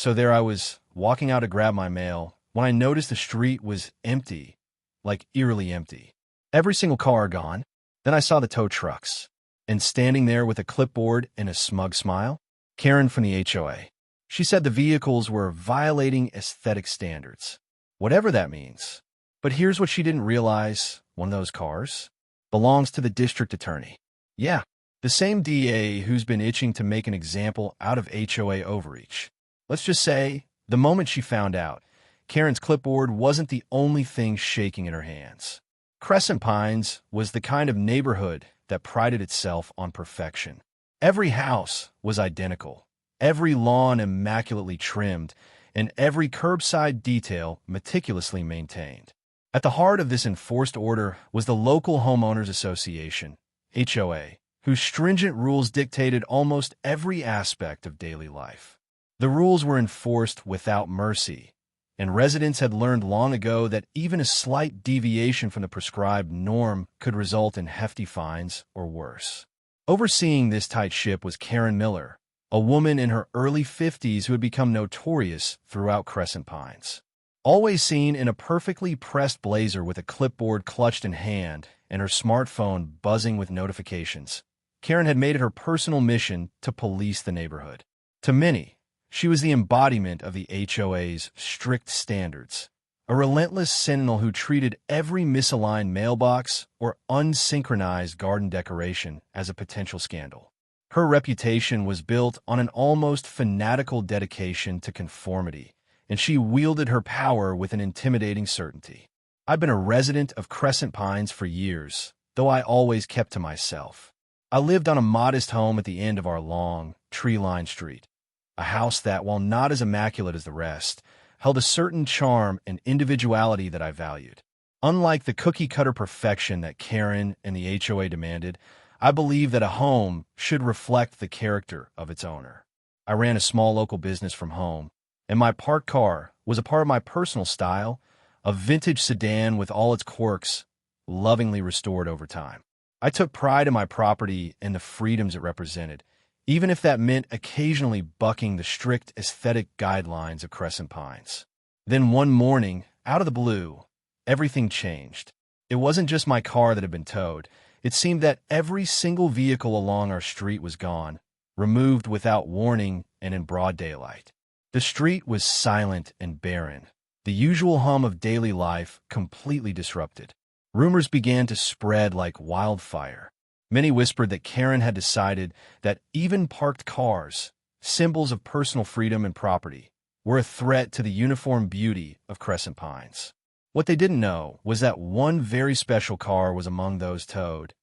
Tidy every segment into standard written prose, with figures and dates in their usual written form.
So there I was, walking out to grab my mail, when I noticed the street was empty, like eerily empty. Every single car gone. Then I saw the tow trucks. And standing there with a clipboard and a smug smile, Karen from the HOA. She said the vehicles were violating aesthetic standards, whatever that means. But here's what she didn't realize: one of those cars belongs to the district attorney. Yeah, the same DA who's been itching to make an example out of HOA overreach. Let's just say, the moment she found out, Karen's clipboard wasn't the only thing shaking in her hands. Crescent Pines was the kind of neighborhood that prided itself on perfection. Every house was identical, every lawn immaculately trimmed, and every curbside detail meticulously maintained. At the heart of this enforced order was the local homeowners association, HOA, whose stringent rules dictated almost every aspect of daily life. The rules were enforced without mercy, and residents had learned long ago that even a slight deviation from the prescribed norm could result in hefty fines or worse. Overseeing this tight ship was Karen Miller, a woman in her early 50s who had become notorious throughout Crescent Pines. Always seen in a perfectly pressed blazer with a clipboard clutched in hand and her smartphone buzzing with notifications, Karen had made it her personal mission to police the neighborhood. To many, she was the embodiment of the HOA's strict standards, a relentless sentinel who treated every misaligned mailbox or unsynchronized garden decoration as a potential scandal. Her reputation was built on an almost fanatical dedication to conformity, and she wielded her power with an intimidating certainty. I've been a resident of Crescent Pines for years, though I always kept to myself. I lived on a modest home at the end of our long, tree-lined street. A house that, while not as immaculate as the rest, held a certain charm and individuality that I valued. Unlike the cookie-cutter perfection that Karen and the HOA demanded, I believe that a home should reflect the character of its owner. I ran a small local business from home, and my parked car was a part of my personal style, a vintage sedan with all its quirks, lovingly restored over time. I took pride in my property and the freedoms it represented, even if that meant occasionally bucking the strict aesthetic guidelines of Crescent Pines. Then one morning, out of the blue, everything changed. It wasn't just my car that had been towed. It seemed that every single vehicle along our street was gone, removed without warning and in broad daylight. The street was silent and barren, the usual hum of daily life completely disrupted. Rumors began to spread like wildfire. Many whispered that Karen had decided that even parked cars, symbols of personal freedom and property, were a threat to the uniform beauty of Crescent Pines. What they didn't know was that one very special car was among those towed,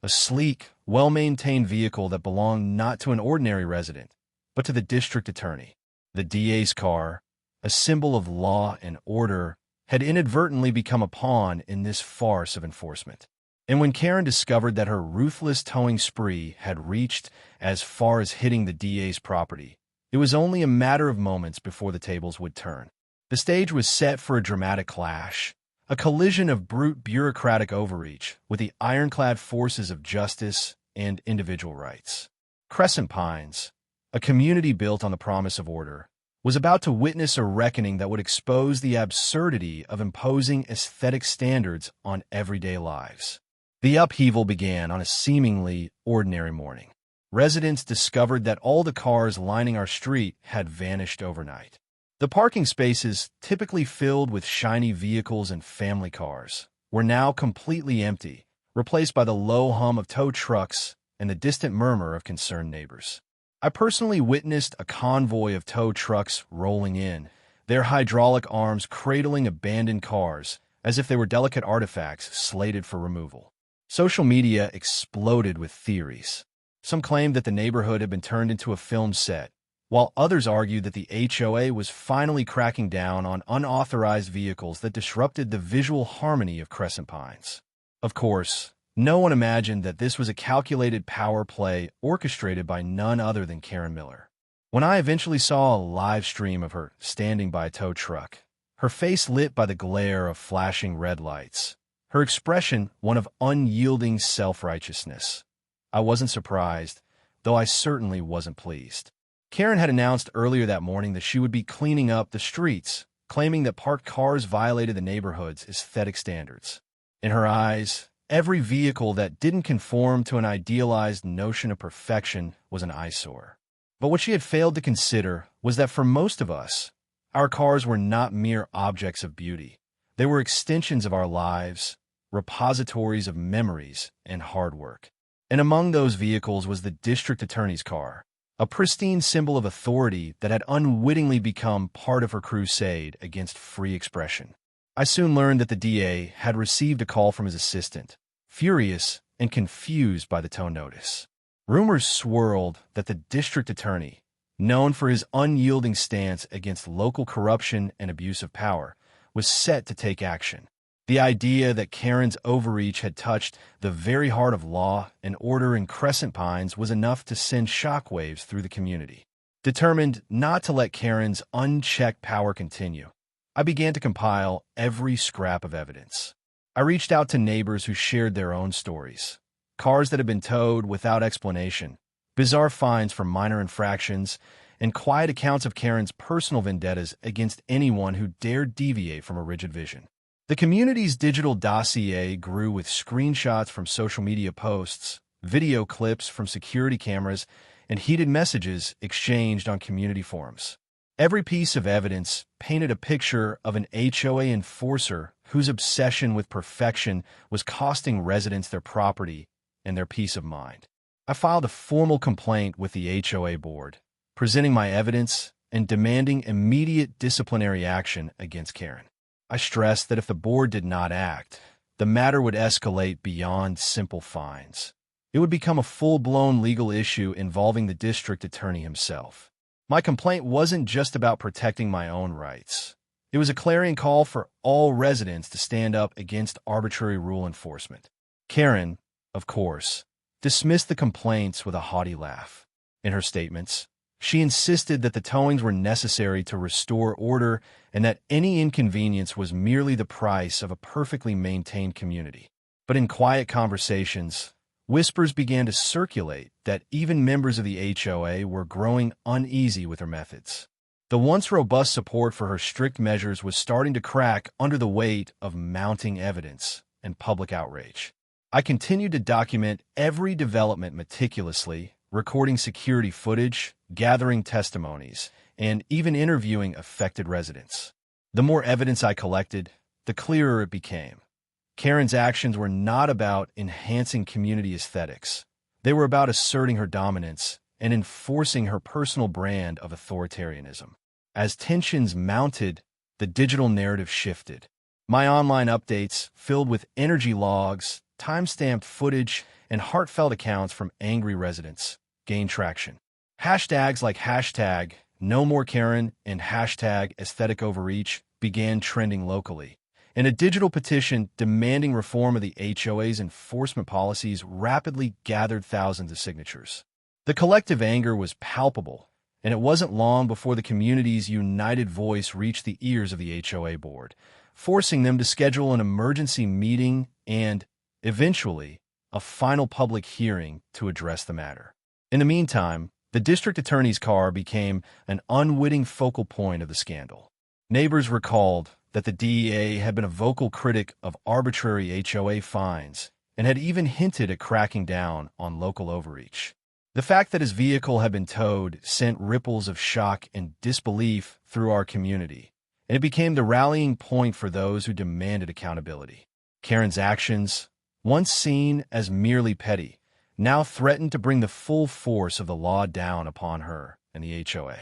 a sleek, well-maintained vehicle that belonged not to an ordinary resident, but to the district attorney. The DA's car, a symbol of law and order, had inadvertently become a pawn in this farce of enforcement. And when Karen discovered that her ruthless towing spree had reached as far as hitting the DA's property, it was only a matter of moments before the tables would turn. The stage was set for a dramatic clash, a collision of brute bureaucratic overreach with the ironclad forces of justice and individual rights. Crescent Pines, a community built on the promise of order, was about to witness a reckoning that would expose the absurdity of imposing aesthetic standards on everyday lives. The upheaval began on a seemingly ordinary morning. Residents discovered that all the cars lining our street had vanished overnight. The parking spaces, typically filled with shiny vehicles and family cars, were now completely empty, replaced by the low hum of tow trucks and the distant murmur of concerned neighbors. I personally witnessed a convoy of tow trucks rolling in, their hydraulic arms cradling abandoned cars as if they were delicate artifacts slated for removal. Social media exploded with theories. Some claimed that the neighborhood had been turned into a film set, while others argued that the HOA was finally cracking down on unauthorized vehicles that disrupted the visual harmony of Crescent Pines. Of course, no one imagined that this was a calculated power play orchestrated by none other than Karen Miller. When I eventually saw a live stream of her standing by a tow truck, her face lit by the glare of flashing red lights, her expression one of unyielding self-righteousness, I wasn't surprised, though I certainly wasn't pleased. Karen had announced earlier that morning that she would be cleaning up the streets, claiming that parked cars violated the neighborhood's aesthetic standards. In her eyes, every vehicle that didn't conform to an idealized notion of perfection was an eyesore. But what she had failed to consider was that for most of us, our cars were not mere objects of beauty. They were extensions of our lives, repositories of memories and hard work. And among those vehicles was the district attorney's car, a pristine symbol of authority that had unwittingly become part of her crusade against free expression. I soon learned that the DA had received a call from his assistant, furious and confused by the tow notice. Rumors swirled that the district attorney, known for his unyielding stance against local corruption and abuse of power, was set to take action. The idea that Karen's overreach had touched the very heart of law and order in Crescent Pines was enough to send shockwaves through the community. Determined not to let Karen's unchecked power continue, I began to compile every scrap of evidence. I reached out to neighbors who shared their own stories. Cars that had been towed without explanation, bizarre fines for minor infractions, and quiet accounts of Karen's personal vendettas against anyone who dared deviate from a rigid vision. The community's digital dossier grew with screenshots from social media posts, video clips from security cameras, and heated messages exchanged on community forums. Every piece of evidence painted a picture of an HOA enforcer whose obsession with perfection was costing residents their property and their peace of mind. I filed a formal complaint with the HOA board, presenting my evidence and demanding immediate disciplinary action against Karen. I stressed that if the board did not act, the matter would escalate beyond simple fines. It would become a full-blown legal issue involving the district attorney himself. My complaint wasn't just about protecting my own rights. It was a clarion call for all residents to stand up against arbitrary rule enforcement. Karen, of course, dismissed the complaints with a haughty laugh. In her statements, she insisted that the towings were necessary to restore order and that any inconvenience was merely the price of a perfectly maintained community. But in quiet conversations, whispers began to circulate that even members of the HOA were growing uneasy with her methods. The once robust support for her strict measures was starting to crack under the weight of mounting evidence and public outrage. I continued to document every development meticulously, recording security footage, gathering testimonies, and even interviewing affected residents. The more evidence I collected, the clearer it became. Karen's actions were not about enhancing community aesthetics. They were about asserting her dominance and enforcing her personal brand of authoritarianism. As tensions mounted, the digital narrative shifted. My online updates, filled with energy logs, time-stamped footage, and heartfelt accounts from angry residents, gained traction. Hashtags like hashtag #NoMoreKaren and hashtag aesthetic overreach began trending locally, and a digital petition demanding reform of the HOA's enforcement policies rapidly gathered thousands of signatures. The collective anger was palpable, and it wasn't long before the community's united voice reached the ears of the HOA board, forcing them to schedule an emergency meeting and, eventually, a final public hearing to address the matter. In the meantime, the district attorney's car became an unwitting focal point of the scandal. Neighbors recalled that the DEA had been a vocal critic of arbitrary HOA fines and had even hinted at cracking down on local overreach. The fact that his vehicle had been towed sent ripples of shock and disbelief through our community, and it became the rallying point for those who demanded accountability. Karen's actions, once seen as merely petty, now threatened to bring the full force of the law down upon her and the HOA.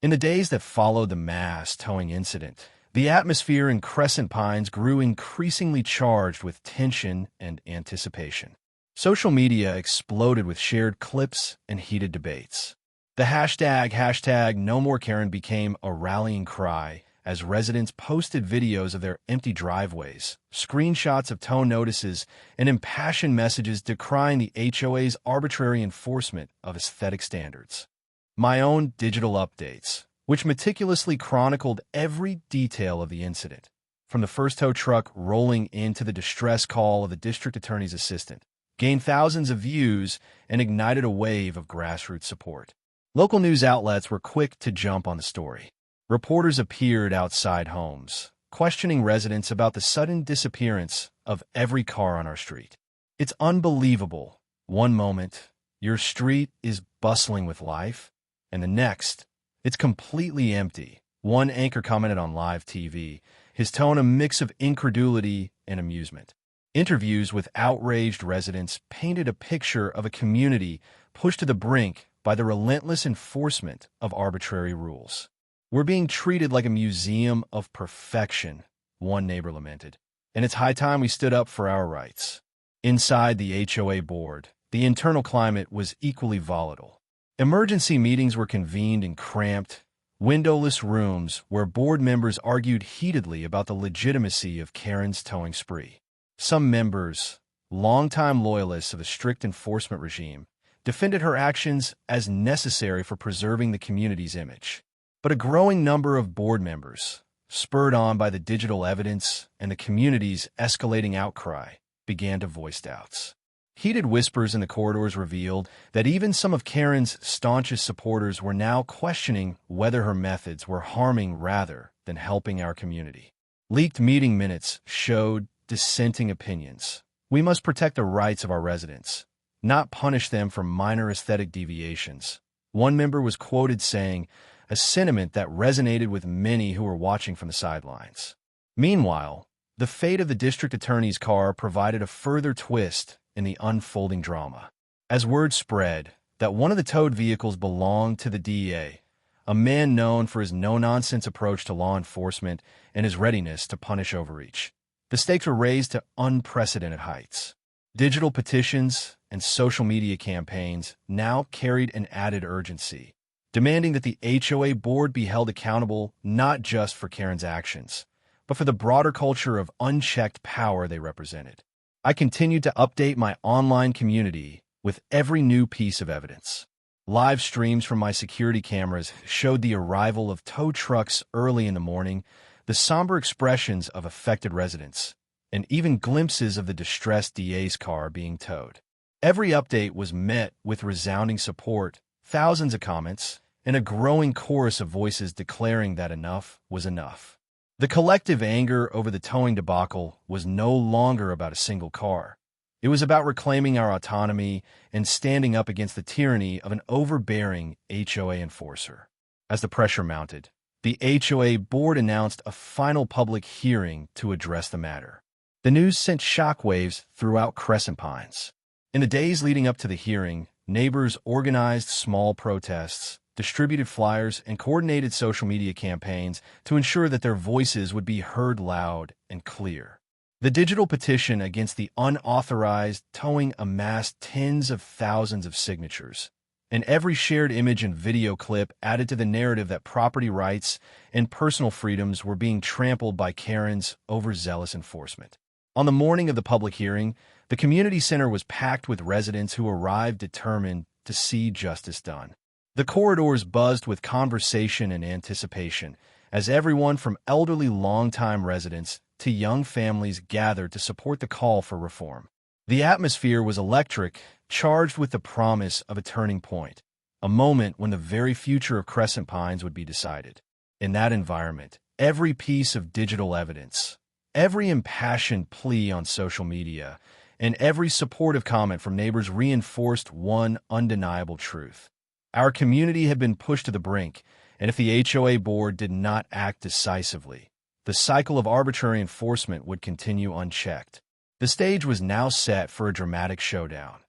In the days that followed the mass towing incident, the atmosphere in Crescent Pines grew increasingly charged with tension and anticipation. Social media exploded with shared clips and heated debates. The hashtag #NoMoreKaren became a rallying cry as residents posted videos of their empty driveways, screenshots of tow notices, and impassioned messages decrying the HOA's arbitrary enforcement of aesthetic standards. My own digital updates, which meticulously chronicled every detail of the incident, from the first tow truck rolling into the distress call of the district attorney's assistant, gained thousands of views and ignited a wave of grassroots support. Local news outlets were quick to jump on the story. Reporters appeared outside homes, questioning residents about the sudden disappearance of every car on our street. It's unbelievable. One moment, your street is bustling with life, and the next, it's completely empty. One anchor commented on live TV, his tone a mix of incredulity and amusement. Interviews with outraged residents painted a picture of a community pushed to the brink by the relentless enforcement of arbitrary rules. "We're being treated like a museum of perfection," one neighbor lamented, "and it's high time we stood up for our rights." Inside the HOA board, the internal climate was equally volatile. Emergency meetings were convened in cramped, windowless rooms where board members argued heatedly about the legitimacy of Karen's towing spree. Some members, longtime loyalists of a strict enforcement regime, defended her actions as necessary for preserving the community's image. But a growing number of board members, spurred on by the digital evidence and the community's escalating outcry, began to voice doubts. Heated whispers in the corridors revealed that even some of Karen's staunchest supporters were now questioning whether her methods were harming rather than helping our community. Leaked meeting minutes showed dissenting opinions. "We must protect the rights of our residents, not punish them for minor aesthetic deviations," one member was quoted saying, a sentiment that resonated with many who were watching from the sidelines. Meanwhile, the fate of the district attorney's car provided a further twist in the unfolding drama. As word spread that one of the towed vehicles belonged to the DEA, a man known for his no-nonsense approach to law enforcement and his readiness to punish overreach, the stakes were raised to unprecedented heights. Digital petitions and social media campaigns now carried an added urgency, demanding that the HOA board be held accountable not just for Karen's actions, but for the broader culture of unchecked power they represented. I continued to update my online community with every new piece of evidence. Live streams from my security cameras showed the arrival of tow trucks early in the morning, the somber expressions of affected residents, and even glimpses of the distressed DA's car being towed. Every update was met with resounding support, thousands of comments, and a growing chorus of voices declaring that enough was enough. The collective anger over the towing debacle was no longer about a single car. It was about reclaiming our autonomy and standing up against the tyranny of an overbearing HOA enforcer. As the pressure mounted, the HOA board announced a final public hearing to address the matter. The news sent shockwaves throughout Crescent Pines. In the days leading up to the hearing, neighbors organized small protests, distributed flyers, and coordinated social media campaigns to ensure that their voices would be heard loud and clear. The digital petition against the unauthorized towing amassed tens of thousands of signatures, and every shared image and video clip added to the narrative that property rights and personal freedoms were being trampled by Karen's overzealous enforcement. On the morning of the public hearing, the community center was packed with residents who arrived determined to see justice done. The corridors buzzed with conversation and anticipation as everyone from elderly longtime residents to young families gathered to support the call for reform. The atmosphere was electric, charged with the promise of a turning point, a moment when the very future of Crescent Pines would be decided. In that environment, every piece of digital evidence, every impassioned plea on social media, and every supportive comment from neighbors reinforced one undeniable truth. Our community had been pushed to the brink, and if the HOA board did not act decisively, the cycle of arbitrary enforcement would continue unchecked. The stage was now set for a dramatic showdown,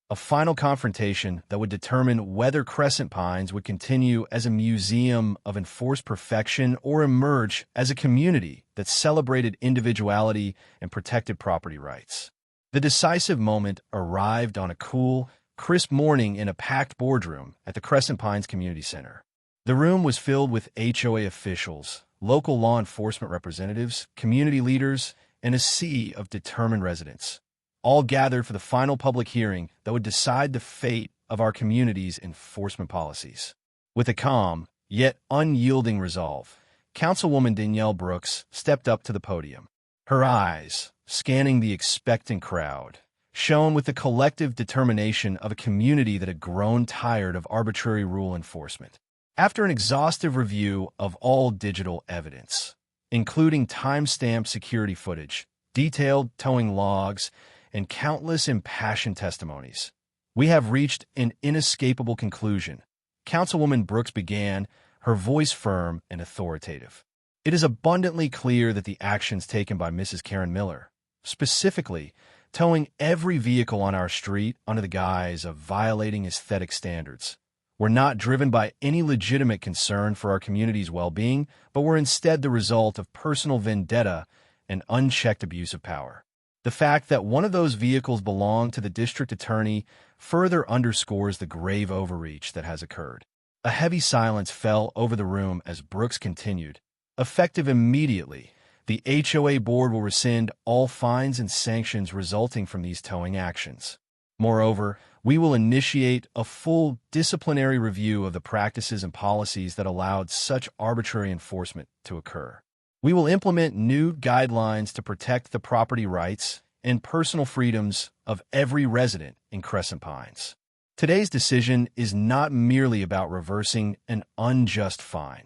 a final confrontation that would determine whether Crescent Pines would continue as a museum of enforced perfection or emerge as a community that celebrated individuality and protected property rights. The decisive moment arrived on a cool, crisp morning in a packed boardroom at the Crescent Pines Community Center. The room was filled with HOA officials, local law enforcement representatives, community leaders, and a sea of determined residents, all gathered for the final public hearing that would decide the fate of our community's enforcement policies. With a calm, yet unyielding resolve, Councilwoman Danielle Brooks stepped up to the podium. Her eyes, scanning the expectant crowd, shone with the collective determination of a community that had grown tired of arbitrary rule enforcement. After an exhaustive review of all digital evidence, including time-stamped security footage, detailed towing logs, and countless impassioned testimonies, we have reached an inescapable conclusion. Councilwoman Brooks began, her voice firm and authoritative. It is abundantly clear that the actions taken by Mrs. Karen Miller, specifically towing every vehicle on our street under the guise of violating aesthetic standards, were not driven by any legitimate concern for our community's well-being, but were instead the result of personal vendetta and unchecked abuse of power. The fact that one of those vehicles belonged to the district attorney further underscores the grave overreach that has occurred. A heavy silence fell over the room as Brooks continued. Effective immediately, the HOA board will rescind all fines and sanctions resulting from these towing actions. Moreover, we will initiate a full disciplinary review of the practices and policies that allowed such arbitrary enforcement to occur. We will implement new guidelines to protect the property rights and personal freedoms of every resident in Crescent Pines. Today's decision is not merely about reversing an unjust fine.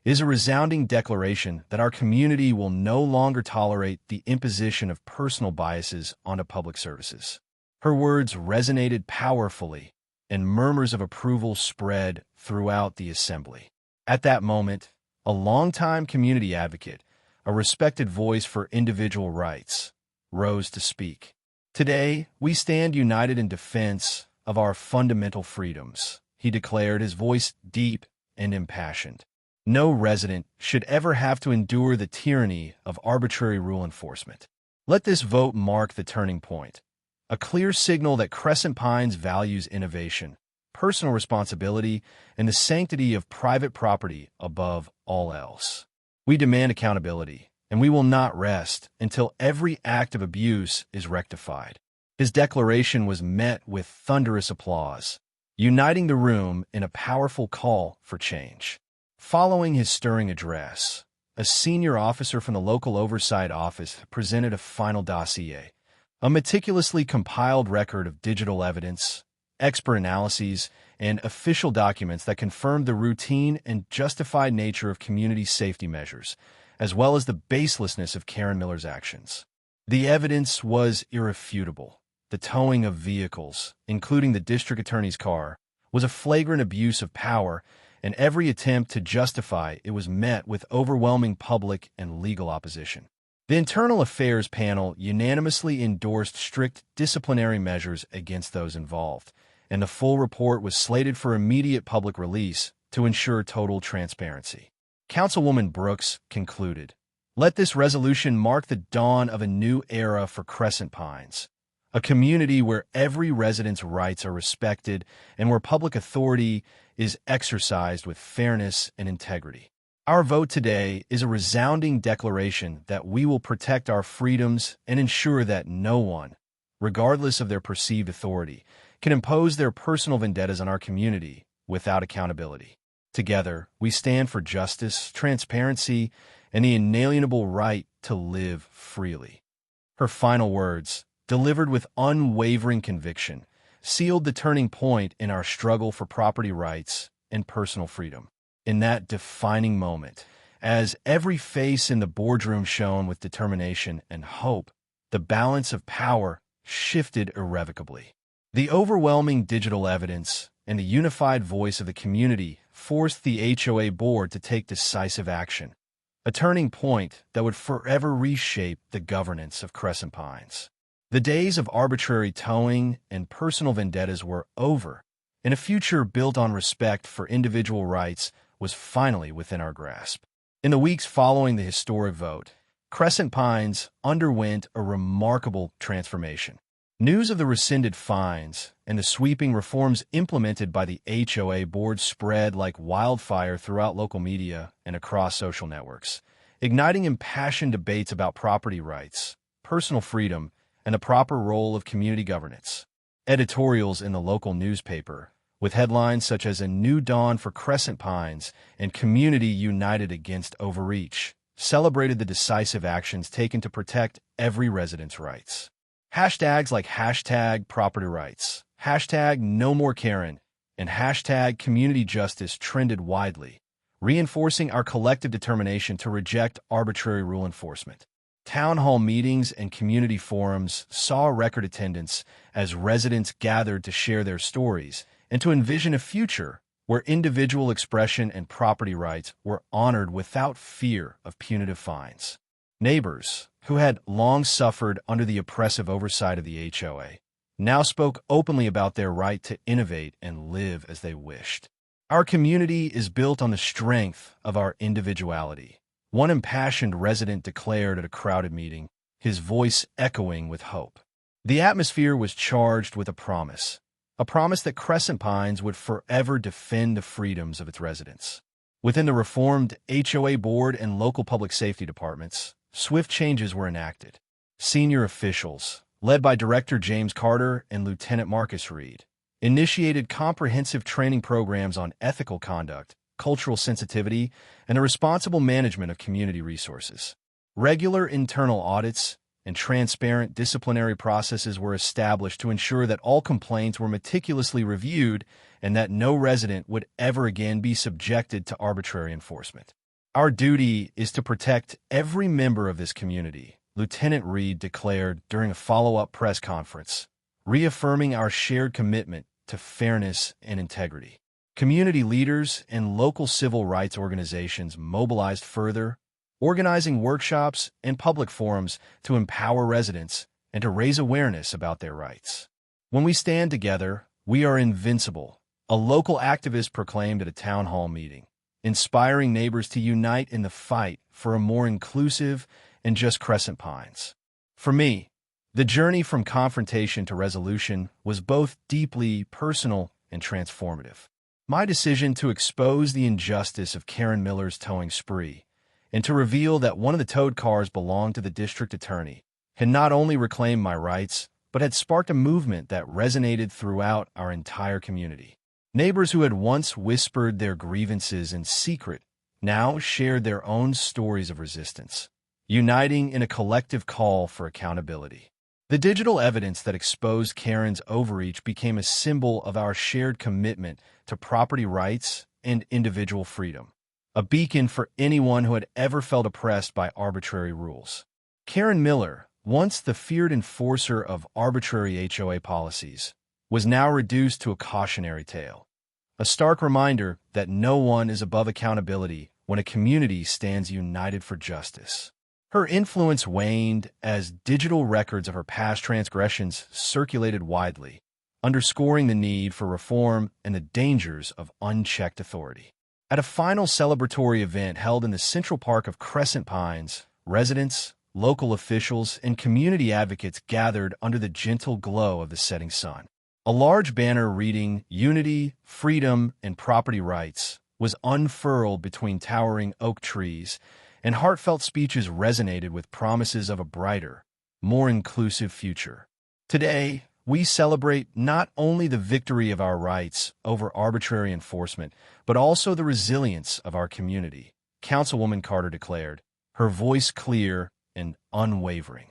It is a resounding declaration that our community will no longer tolerate the imposition of personal biases onto public services. Her words resonated powerfully, and murmurs of approval spread throughout the assembly. At that moment, a longtime community advocate, a respected voice for individual rights, rose to speak. Today, we stand united in defense of our fundamental freedoms, he declared, his voice deep and impassioned. No resident should ever have to endure the tyranny of arbitrary rule enforcement. Let this vote mark the turning point, a clear signal that Crescent Pines values innovation, personal responsibility, and the sanctity of private property above all else. We demand accountability, and we will not rest until every act of abuse is rectified. His declaration was met with thunderous applause, uniting the room in a powerful call for change. Following his stirring address, a senior officer from the local oversight office presented a final dossier, a meticulously compiled record of digital evidence, expert analyses, and official documents that confirmed the routine and justified nature of community safety measures, as well as the baselessness of Karen Miller's actions. The evidence was irrefutable. The towing of vehicles, including the district attorney's car, was a flagrant abuse of power, and every attempt to justify it was met with overwhelming public and legal opposition. The Internal Affairs Panel unanimously endorsed strict disciplinary measures against those involved, and the full report was slated for immediate public release to ensure total transparency. Councilwoman Brooks concluded, "Let this resolution mark the dawn of a new era for Crescent Pines, a community where every resident's rights are respected and where public authority is exercised with fairness and integrity. Our vote today is a resounding declaration that we will protect our freedoms and ensure that no one, regardless of their perceived authority, can impose their personal vendettas on our community without accountability. Together, we stand for justice, transparency, and the inalienable right to live freely." Her final words, delivered with unwavering conviction, sealed the turning point in our struggle for property rights and personal freedom. In that defining moment, as every face in the boardroom shone with determination and hope, the balance of power shifted irrevocably. The overwhelming digital evidence and the unified voice of the community forced the HOA board to take decisive action, a turning point that would forever reshape the governance of Crescent Pines. The days of arbitrary towing and personal vendettas were over, and a future built on respect for individual rights was finally within our grasp. In the weeks following the historic vote, Crescent Pines underwent a remarkable transformation. News of the rescinded fines and the sweeping reforms implemented by the HOA board spread like wildfire throughout local media and across social networks, igniting impassioned debates about property rights, personal freedom, and the proper role of community governance. Editorials in the local newspaper, with headlines such as "A New Dawn for Crescent Pines" and "Community United Against Overreach," celebrated the decisive actions taken to protect every resident's rights. Hashtags like hashtag property rights, hashtag no more Karen, and hashtag community justice trended widely, reinforcing our collective determination to reject arbitrary rule enforcement. Town hall meetings and community forums saw record attendance as residents gathered to share their stories and to envision a future where individual expression and property rights were honored without fear of punitive fines. Neighbors, who had long suffered under the oppressive oversight of the HOA, now spoke openly about their right to innovate and live as they wished. Our community is built on the strength of our individuality. One impassioned resident declared at a crowded meeting, his voice echoing with hope. The atmosphere was charged with a promise that Crescent Pines would forever defend the freedoms of its residents. Within the reformed HOA board and local public safety departments, swift changes were enacted. Senior officials, led by Director James Carter and Lieutenant Marcus Reed, initiated comprehensive training programs on ethical conduct, cultural sensitivity, and the responsible management of community resources. Regular internal audits and transparent disciplinary processes were established to ensure that all complaints were meticulously reviewed and that no resident would ever again be subjected to arbitrary enforcement. Our duty is to protect every member of this community, Lieutenant Reed declared during a follow-up press conference, reaffirming our shared commitment to fairness and integrity. Community leaders and local civil rights organizations mobilized further, organizing workshops and public forums to empower residents and to raise awareness about their rights. When we stand together, we are invincible, a local activist proclaimed at a town hall meeting, inspiring neighbors to unite in the fight for a more inclusive and just Crescent Pines. For me, the journey from confrontation to resolution was both deeply personal and transformative. My decision to expose the injustice of Karen Miller's towing spree and to reveal that one of the towed cars belonged to the district attorney had not only reclaimed my rights, but had sparked a movement that resonated throughout our entire community. Neighbors who had once whispered their grievances in secret now shared their own stories of resistance, uniting in a collective call for accountability. The digital evidence that exposed Karen's overreach became a symbol of our shared commitment to property rights and individual freedom, a beacon for anyone who had ever felt oppressed by arbitrary rules. Karen Miller, once the feared enforcer of arbitrary HOA policies, was now reduced to a cautionary tale, a stark reminder that no one is above accountability when a community stands united for justice. Her influence waned as digital records of her past transgressions circulated widely, underscoring the need for reform and the dangers of unchecked authority. At a final celebratory event held in the Central Park of Crescent Pines, residents, local officials, and community advocates gathered under the gentle glow of the setting sun. A large banner reading "Unity, Freedom, and Property Rights" was unfurled between towering oak trees, and heartfelt speeches resonated with promises of a brighter, more inclusive future. Today, we celebrate not only the victory of our rights over arbitrary enforcement, but also the resilience of our community, Councilwoman Carter declared, her voice clear and unwavering.